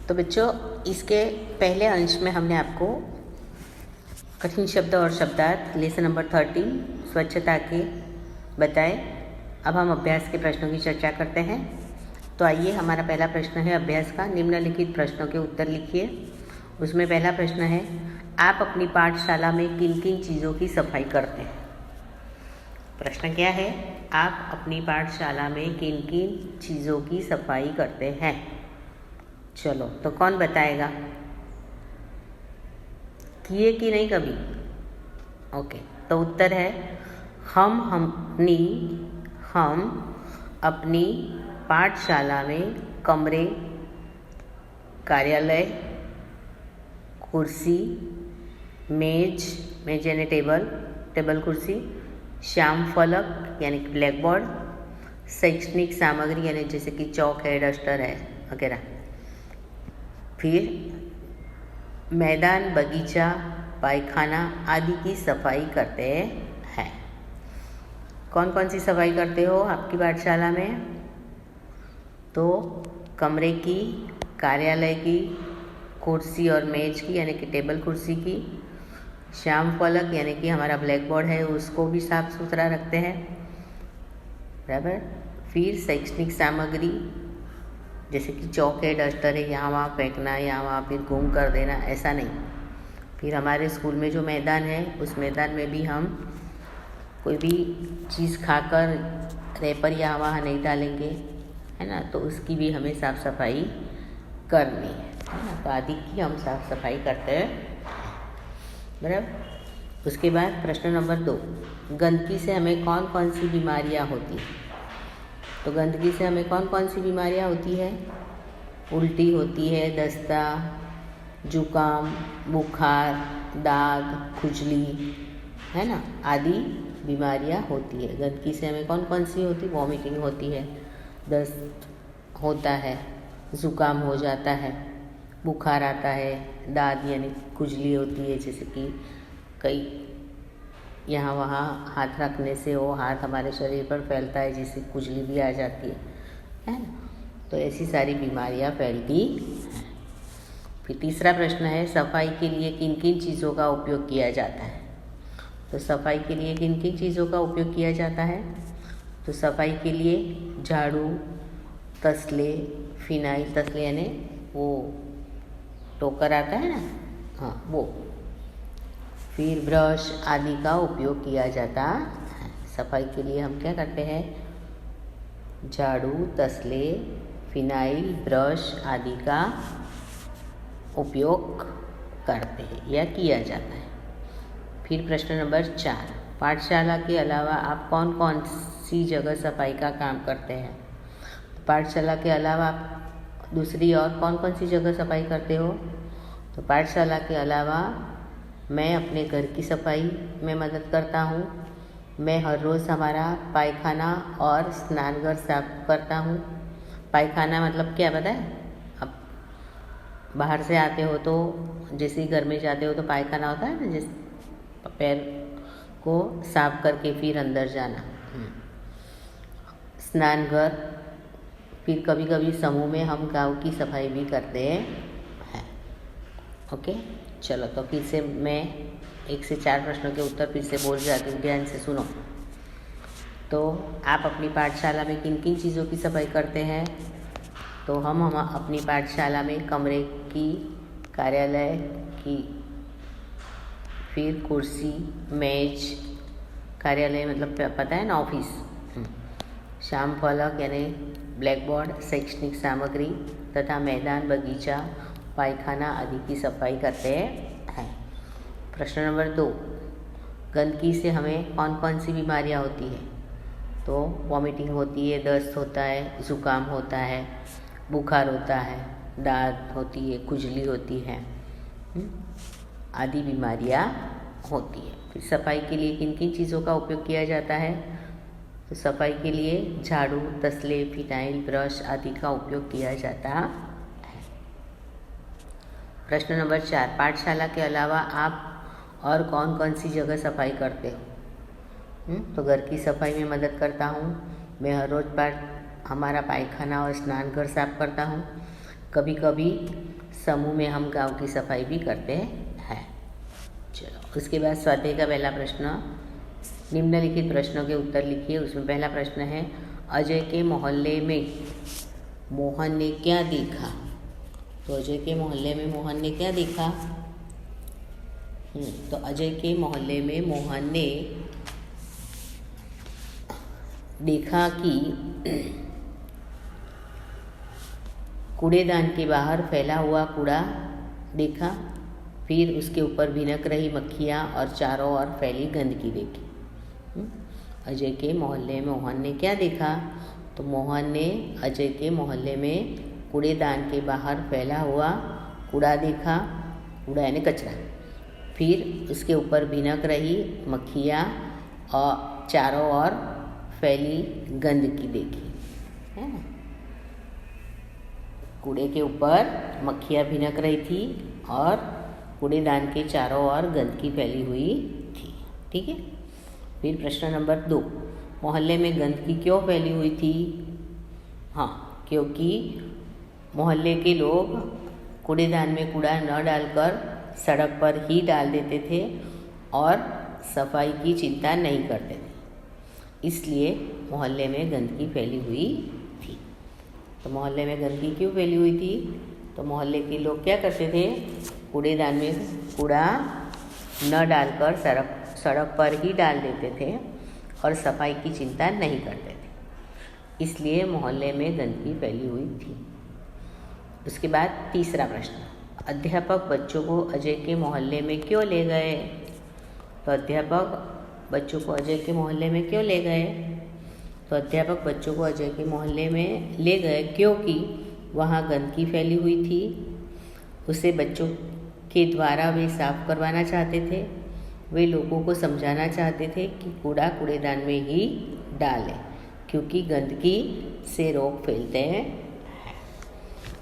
तो बच्चों, इसके पहले अंश में हमने आपको कठिन शब्द और शब्दार्थ लेसन नंबर 13 स्वच्छता के बताए। अब हम अभ्यास के प्रश्नों की चर्चा करते हैं। तो आइए, हमारा पहला प्रश्न है अभ्यास का। निम्नलिखित प्रश्नों के उत्तर लिखिए। उसमें पहला प्रश्न है, आप अपनी पाठशाला में किन किन चीज़ों की सफाई करते हैं? प्रश्न क्या है? आप अपनी पाठशाला में किन किन चीज़ों की सफाई करते हैं? चलो, तो कौन बताएगा? किए कि नहीं कभी? ओके, तो उत्तर है हम अपनी पाठशाला में कमरे, कार्यालय, कुर्सी, मेज यानी टेबल कुर्सी, श्याम फलक यानी कि ब्लैक बोर्ड, शैक्षणिक सामग्री यानी जैसे कि चौक है, डस्टर है वगैरह, फिर मैदान, बगीचा, पायखाना आदि की सफाई करते हैं। कौन कौन सी सफाई करते हो आपकी पाठशाला में? तो कमरे की, कार्यालय की, कुर्सी और मेज की यानी कि टेबल कुर्सी की, श्याम फलक यानी कि हमारा ब्लैक बोर्ड है उसको भी साफ सुथरा रखते हैं, बराबर। फिर शैक्षणिक सामग्री जैसे कि चौक है, डस्टर है, यहाँ वहाँ फेंकना, यहाँ वहाँ फिर गुम कर देना, ऐसा नहीं। फिर हमारे स्कूल में जो मैदान है उस मैदान में भी हम कोई भी चीज़ खाकर रैपर यहाँ वहाँ नहीं डालेंगे, है ना। तो उसकी भी हमें साफ़ सफाई करनी है ना। तो आदि की हम साफ़ सफाई करते हैं, बराबर। उसके बाद प्रश्न नंबर 2, गंदगी से हमें कौन कौन सी बीमारियाँ होती हैं? तो गंदगी से हमें कौन कौन सी बीमारियाँ होती है? उल्टी होती है, दस्ता, जुकाम, बुखार, दाग, खुजली, है ना, आदि बीमारियाँ होती है। गंदगी से हमें कौन कौन सी होती? वॉमिटिंग होती है, दस्त होता है, जुकाम हो जाता है, बुखार आता है, दाद यानी खुजली होती है, जैसे कि कई यहाँ वहाँ हाथ रखने से वो हाथ हमारे शरीर पर फैलता है, जिससे खुजली भी आ जाती है ना। तो ऐसी सारी बीमारियाँ फैलती हैं। फिर तीसरा प्रश्न है, सफाई के लिए किन किन चीज़ों का उपयोग किया जाता है? तो सफाई के लिए किन किन चीज़ों का उपयोग किया जाता है? तो सफाई के लिए झाड़ू, तसले, फिनाइल, तसले यानी वो टोकर आता है ना, हाँ वो, फिर ब्रश आदि का उपयोग किया जाता है। सफाई के लिए हम क्या करते हैं? झाड़ू, तसले, फिनाइल, ब्रश आदि का उपयोग करते हैं या किया जाता है। फिर प्रश्न नंबर 4, पाठशाला के अलावा आप कौन कौन सी जगह सफाई का काम करते हैं? पाठशाला के अलावा आप दूसरी और कौन कौन सी जगह सफाई करते हो? तो पाठशाला के अलावा मैं अपने घर की सफाई में मदद करता हूँ। मैं हर रोज़ हमारा पायखाना और स्नानघर साफ करता हूँ। पायखाना मतलब क्या पता है? अब बाहर से आते हो तो जैसे ही घर में जाते हो तो पायखाना होता है ना, जिस पैर को साफ करके फिर अंदर जाना। स्नानघर, फिर कभी कभी समूह में हम गांव की सफाई भी करते हैं। ओके, चलो, तो फिर से मैं 1 से 4 प्रश्नों के उत्तर फिर से बोल जाती हूँ, ध्यान से सुनो। तो आप अपनी पाठशाला में किन किन चीज़ों की सफाई करते हैं? तो हम अपनी पाठशाला में कमरे की, कार्यालय की, फिर कुर्सी, मेज, कार्यालय मतलब पता है ना, ऑफिस, श्याम फलक यानी ब्लैक बोर्ड, शैक्षणिक सामग्री तथा मैदान, बगीचा, पायखाना आदि की सफाई करते हैं। प्रश्न नंबर 2, गंदगी से हमें कौन कौन सी बीमारियां होती है? तो वॉमिटिंग होती है, दस्त होता है, जुकाम होता है, बुखार होता है, दाद होती है, खुजली होती है, आदि बीमारियां होती है। फिर सफाई के लिए किन किन चीज़ों का उपयोग किया जाता है? तो सफाई के लिए झाड़ू, तसले, फिनाइल, ब्रश आदि का उपयोग किया जाता है। प्रश्न नंबर 4, पाठशाला के अलावा आप और कौन कौन सी जगह सफाई करते हो? तो घर की सफाई में मदद करता हूँ। मैं हर रोज़ हमारा पायखाना और स्नानघर साफ करता हूँ। कभी कभी समूह में हम गांव की सफाई भी करते हैं। चलो, उसके बाद स्वाध्याय का पहला प्रश्न, निम्नलिखित प्रश्नों के उत्तर लिखिए। उसमें पहला प्रश्न है, अजय के मोहल्ले में मोहन ने क्या देखा? तो अजय के मोहल्ले में मोहन ने क्या देखा? तो अजय के मोहल्ले में मोहन ने देखा कि कूड़ेदान के बाहर फैला हुआ कूड़ा देखा, फिर उसके ऊपर भिनक रही मक्खियाँ और चारों ओर फैली गंदगी देखी। अजय के मोहल्ले में मोहन ने क्या देखा? तो मोहन ने अजय के मोहल्ले में कूड़ेदान के बाहर फैला हुआ कूड़ा देखा, कूड़ा यानी कचरा, फिर उसके ऊपर भिनक रही मक्खियाँ और चारों ओर फैली गंदगी देखी, है ना। कूड़े के ऊपर मक्खियाँ भिनक रही थी और कूड़ेदान के चारों ओर गंदगी फैली हुई थी। ठीक है। फिर प्रश्न नंबर 2, मोहल्ले में गंदगी क्यों फैली हुई थी? हाँ, क्योंकि मोहल्ले के लोग कूड़ेदान में कूड़ा न डालकर सड़क पर ही डाल देते थे और सफाई की चिंता नहीं करते थे, इसलिए मोहल्ले में गंदगी फैली हुई थी। तो मोहल्ले में गंदगी क्यों फैली हुई थी? तो मोहल्ले के लोग क्या करते थे? कूड़ेदान में कूड़ा न डालकर सड़क पर ही डाल देते थे और सफाई की चिंता नहीं करते थे, इसलिए मोहल्ले में गंदगी फैली हुई थी। उसके बाद तीसरा प्रश्न, अध्यापक बच्चों को अजय के मोहल्ले में क्यों ले गए? तो अध्यापक बच्चों को अजय के मोहल्ले में क्यों ले गए? तो अध्यापक बच्चों को अजय के मोहल्ले में ले गए क्योंकि वहाँ गंदगी फैली हुई थी, उसे बच्चों के द्वारा वे साफ करवाना चाहते थे। वे लोगों को समझाना चाहते थे कि कूड़ा कूड़ेदान में ही डालें, क्योंकि गंदगी से रोग फैलते हैं।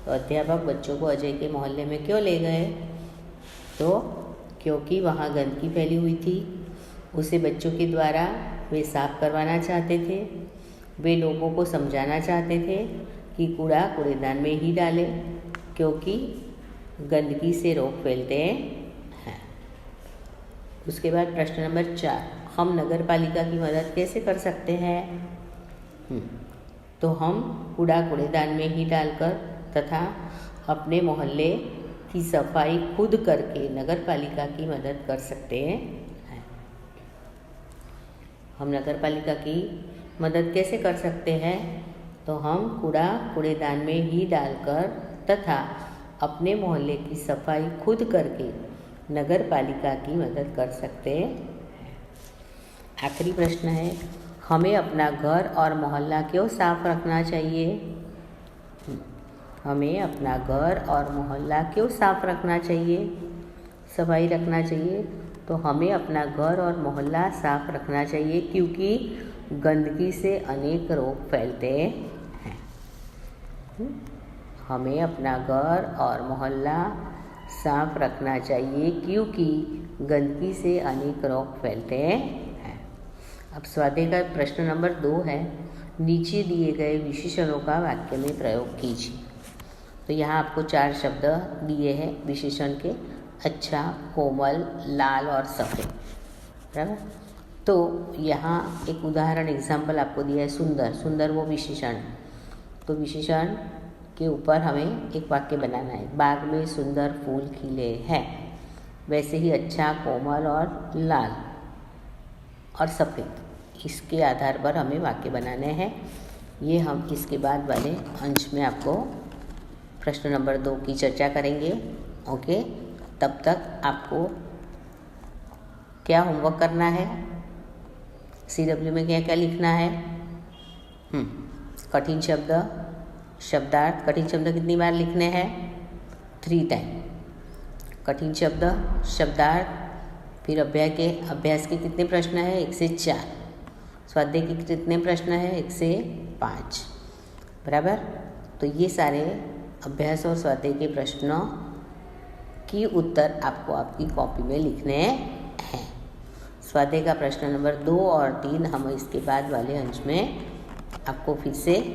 तो अध्यापक बच्चों को अजय के मोहल्ले में क्यों ले गए? तो क्योंकि वहाँ गंदगी फैली हुई थी, उसे बच्चों के द्वारा वे साफ करवाना चाहते थे। वे लोगों को समझाना चाहते थे कि कूड़ा कूड़ेदान में ही डालें, क्योंकि गंदगी से रोग फैलते हैं। उसके बाद प्रश्न नंबर 4, हम नगर पालिका की मदद कैसे कर सकते हैं? तो हम कूड़ा कूड़ेदान में ही डालकर तथा अपने मोहल्ले की सफाई खुद करके नगर पालिका की मदद कर सकते हैं। हम नगर पालिका की मदद कैसे कर सकते हैं? तो हम कूड़ा कूड़ेदान में ही डालकर तथा अपने मोहल्ले की सफाई खुद करके नगर पालिका की मदद कर सकते हैं। आखिरी प्रश्न है, हमें अपना घर और मोहल्ला क्यों साफ रखना चाहिए? हमें अपना घर और मोहल्ला क्यों साफ रखना चाहिए, सफाई रखना चाहिए? तो हमें अपना घर और मोहल्ला साफ रखना चाहिए क्योंकि गंदगी से अनेक रोग फैलते हैं। हमें अपना घर और मोहल्ला साफ रखना चाहिए क्योंकि गंदगी से अनेक रोग फैलते हैं। अब स्वाध्याय का प्रश्न नंबर 2 है, नीचे दिए गए विशेषणों का वाक्य में प्रयोग कीजिए। तो यहाँ आपको 4 शब्द दिए हैं विशेषण के, अच्छा, कोमल, लाल और सफ़ेद, बराबर। तो यहाँ एक उदाहरण एग्जाम्पल आपको दिया है, सुंदर। सुंदर वो विशेषण, तो विशेषण के ऊपर हमें एक वाक्य बनाना है। बाग में सुंदर फूल खिले हैं, वैसे ही अच्छा, कोमल और लाल और सफ़ेद, इसके आधार पर हमें वाक्य बनाने हैं। ये हम इसके बाद वाले अंश में आपको प्रश्न नंबर 2 की चर्चा करेंगे। ओके, तब तक आपको क्या होमवर्क करना है, CW में क्या क्या लिखना है। कठिन शब्द, शब्दार्थ। कठिन शब्द कितनी बार लिखने हैं? 3 टाइम। कठिन शब्द, शब्दार्थ, फिर अभ्यास के कितने प्रश्न हैं? 1 से 4। स्वाध्याय के कितने प्रश्न हैं? 1 से 5, बराबर। तो ये सारे अभ्यास और स्वाध्याय के प्रश्नों की उत्तर आपको आपकी कॉपी में लिखने हैं। स्वाध्याय का प्रश्न नंबर 2 और 3 हम इसके बाद वाले अंश में आपको फिर से